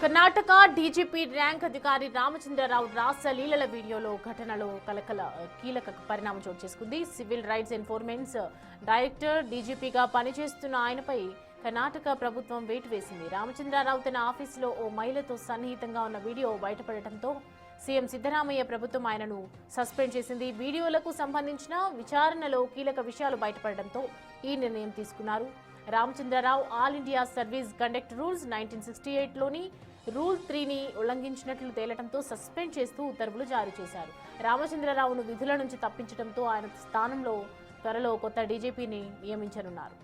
Karnataka DGP rank అధికారి రామచంద్రరావు రాసలీలల వీడియోలో ఘటనలో కీలక పరిణామం చోటు చేసుకుంది. సివిల్ రైట్స్ ఎన్ఫోర్స్మెంట్ డైరెక్టర్ డీజీపీగా పనిచేస్తున్న ఆయనపై కర్ణాటక ప్రభుత్వం వేటు వేసింది. రామచంద్రరావు తన ఆఫీసులో ఓ మహిళతో సన్నిహితంగా ఉన్న వీడియో బయటపడటంతో సీఎం సిద్ధరామయ్య ప్రభుత్వం ఆయనను సస్పెండ్ చేసింది. వీడియోలకు సంబంధించిన విచారణలో కీలక విషయాలు బయటపడడంతో ఈ నిర్ణయం తీసుకున్నారు. Ramachandrarao All India service conduct rules 1968లోని రూల్ 3ని ఉల్లంఘించినట్లు తేలటంతో సస్పెండ్ చేస్తూ ఉత్తర్వులు జారీ చేశారు. రామచంద్రరావును విధుల నుంచి తప్పించడంతో ఆయన స్థానంలో త్వరలో కొత్త డీజీపీని నియమించనున్నారు.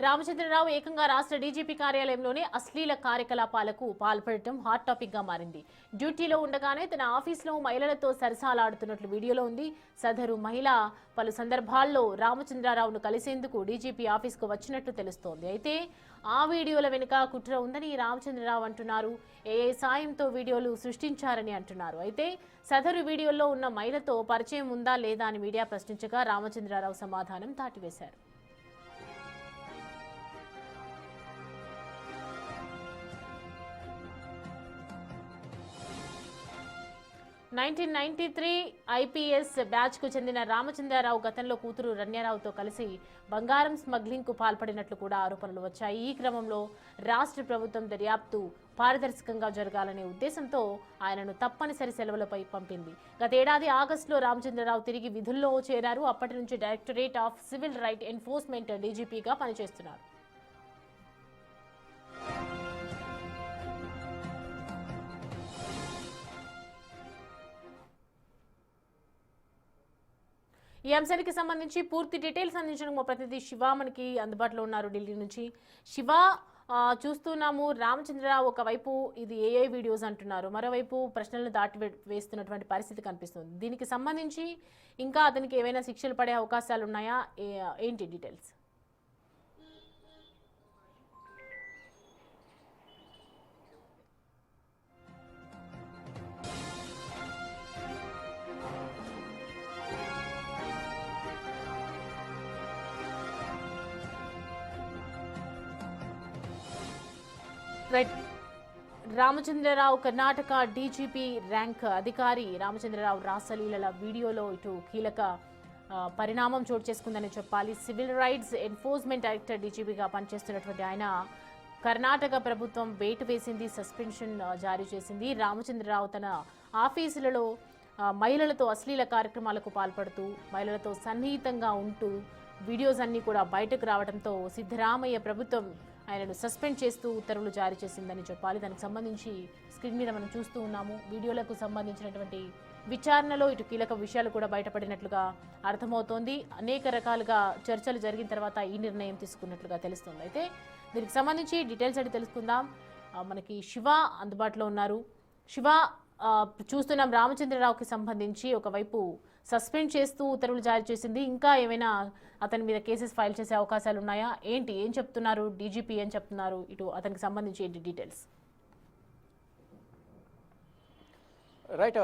రామచంద్రరావు ఏకంగా రాష్ట్ర డీజీపీ కార్యాలయంలోనే అశ్లీల కార్యకలాపాలకు పాల్పడటం హాట్ టాపిక్ గా మారింది. డ్యూటీలో ఉండగానే తన ఆఫీసులో మహిళలతో సరసాలాడుతున్నట్లు వీడియోలో ఉంది. సదరు మహిళ పలు సందర్భాల్లో రామచంద్రరావును కలిసేందుకు డీజీపీ ఆఫీసుకు వచ్చినట్లు తెలుస్తోంది. అయితే ఆ వీడియోల వెనుక కుట్ర ఉందని రామచంద్రరావు అంటున్నారు. ఏఐ సాయంతో వీడియోలు సృష్టించారని అంటున్నారు. అయితే సదరు వీడియోలో ఉన్న మహిళతో పరిచయం ఉందా లేదా అని మీడియా ప్రశ్నించగా రామచంద్రరావు సమాధానం దాటివేశారు. 1993 ఐపీఎస్ బ్యాచ్ కు చెందిన రామచంద్రరావు గతంలో కూతురు రన్యారావుతో కలిసి బంగారం స్మగ్లింగ్ కు పాల్పడినట్లు కూడా ఆరోపణలు వచ్చాయి. ఈ క్రమంలో రాష్ట్ర ప్రభుత్వం దర్యాప్తు పారదర్శకంగా జరగాలనే ఉద్దేశంతో ఆయనను తప్పనిసరి సెలవులపై పంపింది. గతేడాది ఆగస్టులో రామచంద్రరావు తిరిగి విధుల్లో చేరారు. అప్పటి నుంచి directorate of civil right enforcement డీజీపీగా పనిచేస్తున్నారు. ఈ అంశానికి సంబంధించి పూర్తి డీటెయిల్స్ అందించడానికి మా ప్రతినిధి శివ మనకి అందుబాటులో ఉన్నారు ఢిల్లీ నుంచి. శివ, చూస్తున్నాము రామచంద్రరావు ఒకవైపు ఇది ఏఐ వీడియోస్ అంటున్నారు, మరోవైపు ప్రశ్నలను దాటి వేస్తున్నటువంటి పరిస్థితి కనిపిస్తుంది. దీనికి సంబంధించి ఇంకా అతనికి ఏమైనా శిక్షలు పడే అవకాశాలు ఉన్నాయా, ఏంటి details? Right, Ramachandra Rao Karnataka DGP rank అధికారి రామచంద్రరావు రాసలీలల వీడియోలో ఇటు కీలక పరిణామం చోటు చేసుకుందని చెప్పాలి. సివిల్ రైట్స్ ఎన్ఫోర్స్మెంట్ డైరెక్టర్ డీజీపీగా పనిచేస్తున్నటువంటి ఆయన కర్ణాటక ప్రభుత్వం వేటు వేసింది, సస్పెన్షన్ జారీ చేసింది. రామచంద్రరావు తన ఆఫీసులలో మహిళలతో అశ్లీల కార్యక్రమాలకు పాల్పడుతూ మహిళలతో సన్నిహితంగా ఉంటూ వీడియోస్ అన్నీ కూడా బయటకు రావడంతో సిద్ధరామయ్య ప్రభుత్వం ఆయనను సస్పెండ్ చేస్తూ ఉత్తర్వులు జారీ చేసిందని చెప్పాలి. దానికి సంబంధించి స్క్రీన్ మీద మనం చూస్తూ ఉన్నాము. వీడియోలకు సంబంధించినటువంటి విచారణలో ఇటు కీలక విషయాలు కూడా బయటపడినట్లుగా అర్థమవుతోంది. అనేక రకాలుగా చర్చలు జరిగిన తర్వాత ఈ నిర్ణయం తీసుకున్నట్లుగా తెలుస్తుంది. అయితే దీనికి సంబంధించి డీటెయిల్స్ అడిగి తెలుసుకుందాం. మనకి శివ అందుబాటులో ఉన్నారు. శివ, చూస్తున్నాం రామచంద్రరావుకి సంబంధించి ఒకవైపు సస్పెండ్ చేస్తూ ఉత్తర్వులు జారీ చేసింది. ఇంకా ఏమైనా అతని మీద కేసెస్ ఫైల్ చేసే అవకాశాలు ఉన్నాయా? ఏం చెప్తున్నారు డీజీపీ, ఏం చెప్తున్నారు ఇటు అతనికి సంబంధించి ఏంటి details? Right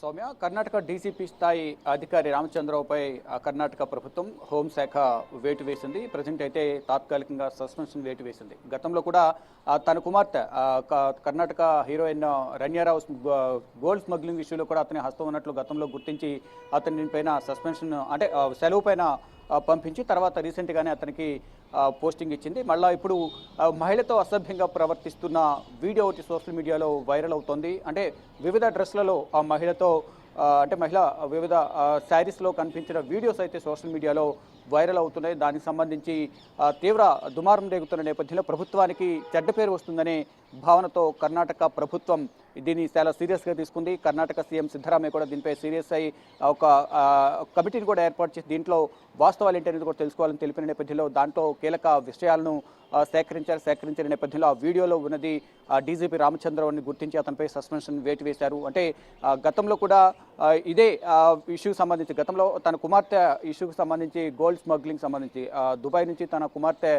Soumya, Karnataka DCP స్థాయి అధికారి రామచంద్రరావుపై కర్ణాటక ప్రభుత్వం హోంశాఖ వేటు వేసింది. ప్రజెంట్ అయితే తాత్కాలికంగా సస్పెన్షన్ వేటు వేసింది. గతంలో కూడా తన కుమార్తె Karnataka heroine Ranya Rao gold smuggling ఇష్యూలో కూడా అతని హస్తం ఉన్నట్లు గతంలో గుర్తించి అతని పైన సస్పెన్షన్ అంటే సెలవు పైన పంపించి తర్వాత రీసెంట్గానే అతనికి పోస్టింగ్ ఇచ్చింది. మళ్ళీ ఇప్పుడు మహిళతో అసభ్యంగా ప్రవర్తిస్తున్న వీడియో ఒకటి సోషల్ మీడియాలో వైరల్ అవుతోంది. అంటే వివిధ డ్రెస్లలో ఆ మహిళతో అంటే మహిళ వివిధ శారీస్లో కనిపించిన వీడియోస్ అయితే సోషల్ మీడియాలో వైరల్ అవుతున్నాయి. దానికి సంబంధించి తీవ్ర దుమారం రేగుతున్న నేపథ్యంలో ప్రభుత్వానికి చెడ్డ పేరు వస్తుందనే భావనతో కర్ణాటక ప్రభుత్వం దీన్ని చాలా సీరియస్గా తీసుకుంది. కర్ణాటక సీఎం సిద్ధరామయ్య కూడా దీనిపై సీరియస్ అయ్యి ఒక కమిటీని కూడా ఏర్పాటు చేసి దీంట్లో వాస్తవాలు ఏంటి అనేది కూడా తెలుసుకోవాలని తెలిపిన నేపథ్యంలో దాంట్లో కీలక విషయాలను సేకరించిన నేపథ్యంలో ఆ వీడియోలో ఉన్నది డీజీపీ రామచంద్రరావుని గుర్తించి అతనిపై సస్పెన్షన్ వేటు వేశారు. అంటే గతంలో కూడా ఇదే ఇష్యూకి సంబంధించి గతంలో తన కుమార్తె ఇష్యూకి సంబంధించి గోల్డ్ స్మగ్లింగ్ సంబంధించి దుబాయ్ నుంచి తన కుమార్తె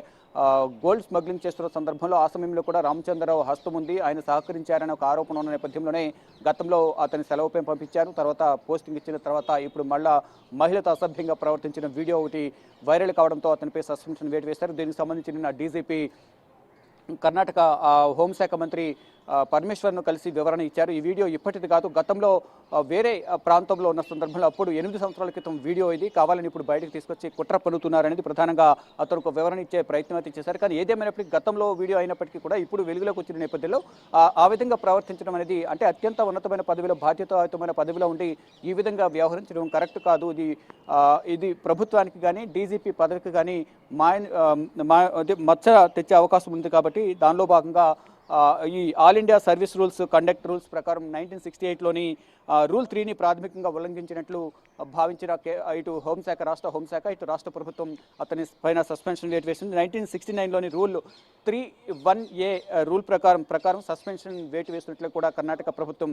గోల్డ్ స్మగ్లింగ్ చేస్తున్న సందర్భంలో ఆ సమయంలో కూడా రామచంద్రరావు హస్తం ఉంది, ఆయన సహకరించారనే ఒక ఆరోపణ ఉన్న నేపథ్యంలోనే గతంలో అతని సెలవుపై పంపించారు. తర్వాత పోస్టింగ్ ఇచ్చిన తర్వాత ఇప్పుడు మళ్ళా మహిళతో అసభ్యంగా ప్రవర్తించిన వీడియో ఒకటి వైరల్ కావడంతో అతనిపై సస్పెన్షన్ వేటు వేశారు. దీనికి సంబంధించి నిన్న డీజీపీ కర్ణాటక హోంశాఖ మంత్రి పరమేశ్వర్ను కలిసి వివరణ ఇచ్చారు. ఈ వీడియో ఇప్పటిది కాదు, గతంలో వేరే ప్రాంతంలో ఉన్న సందర్భంలో అప్పుడు 8 సంవత్సరాల క్రితం వీడియో ఇది, కావాలని ఇప్పుడు బయటకు తీసుకొచ్చి కుట్ర పన్నుతున్నారనేది ప్రధానంగా అతను ఒక వివరణ ఇచ్చే ప్రయత్నం అయితే చేశారు. కానీ ఏదేమైనప్పటికీ గతంలో వీడియో అయినప్పటికీ కూడా ఇప్పుడు వెలుగులోకి వచ్చిన నేపథ్యంలో ఆ విధంగా ప్రవర్తించడం అనేది అంటే అత్యంత ఉన్నతమైన పదవిలో బాధ్యతాయుతమైన పదవిలో ఉండి ఈ విధంగా వ్యవహరించడం కరెక్ట్ కాదు. ఇది ప్రభుత్వానికి కానీ డీజీపీ పదవికి కానీ మచ్చ తెచ్చే అవకాశం ఉంది. కాబట్టి దానిలో భాగంగా ఈ all India service rules conduct rules ప్రకారం 1968లోని రూల్ 3ని ప్రాథమికంగా ఉల్లంఘించినట్లు భావించిన ఇటు హోంశాఖ రాష్ట్ర హోంశాఖ ఇటు రాష్ట్ర ప్రభుత్వం అతని పైన సస్పెన్షన్ వేటు వేసింది. 1969లోని రూల్ 3(1)A రూల్ ప్రకారం సస్పెన్షన్ వేటు వేసినట్లు కూడా కర్ణాటక ప్రభుత్వం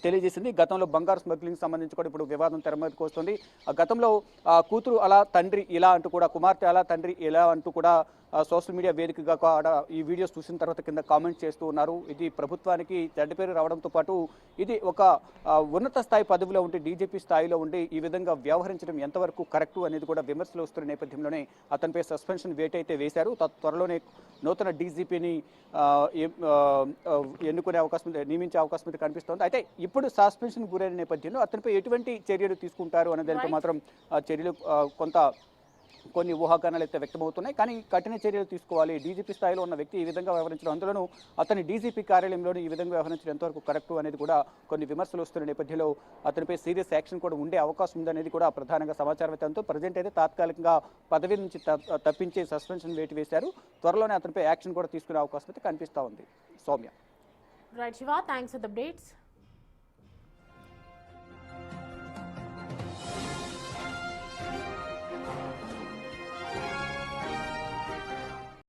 తెలియజేసింది. గతంలో బంగారు స్మగ్లింగ్ సంబంధించి కూడా ఇప్పుడు వివాదం తెర మీదకు వస్తుంది. గతంలో కూతురు అలా తండ్రి ఇలా అంటూ కూడా, కుమార్తె అలా తండ్రి ఇలా అంటూ కూడా సోషల్ మీడియా వేదికగా ఈ వీడియోస్ చూసిన తర్వాత కింద కామెంట్ చేస్తూ ఉన్నారు. ఇది ప్రభుత్వానికి చెడ్డ పేరు రావడంతో పాటు ఇది ఒక ఉన్నత స్థాయి పదవిలో ఉండి డీజీపీ స్థాయిలో ఉండి ఈ విధంగా వ్యవహరించడం ఎంతవరకు కరెక్టు అనేది కూడా విమర్శలు వస్తున్న నేపథ్యంలోనే అతనిపై సస్పెన్షన్ వేటు అయితే వేశారు. త్వరలోనే నూతన డీజీపీని ఎన్నుకునే అవకాశం నియమించే అవకాశం అయితే కనిపిస్తోంది. అయితే ఇప్పుడు సస్పెన్షన్ గురైన నేపథ్యంలో అతనిపై ఎటువంటి చర్యలు తీసుకుంటారు అనే దానితో మాత్రం చర్యలు కొన్ని ఊహాగానాలు అయితే వ్యక్తమవుతున్నాయి. కానీ కఠిన చర్యలు తీసుకోవాలి. డీజీపీ స్థాయిలో ఉన్న వ్యక్తి ఈ విధంగా వ్యవహరించడం, అందులోనూ అతని డీజీపీ కార్యాలయంలోనూ ఈ విధంగా వ్యవహరించడం ఎంతవరకు కరెక్టు అనేది కూడా కొన్ని విమర్శలు వస్తున్న నేపథ్యంలో అతనిపై సీరియస్ యాక్షన్ కూడా ఉండే అవకాశం ఉందనేది కూడా ప్రధానంగా సమాచారం అయితే ప్రజెంట్ అయితే తాత్కాలికంగా పదవి నుంచి తప్పించి సస్పెన్షన్ వేటు వేశారు. త్వరలోనే అతనిపై యాక్షన్ కూడా తీసుకునే అవకాశం అయితే కనిపిస్తూ ఉంది. Soumya. Right Shiva, thanks for the updates.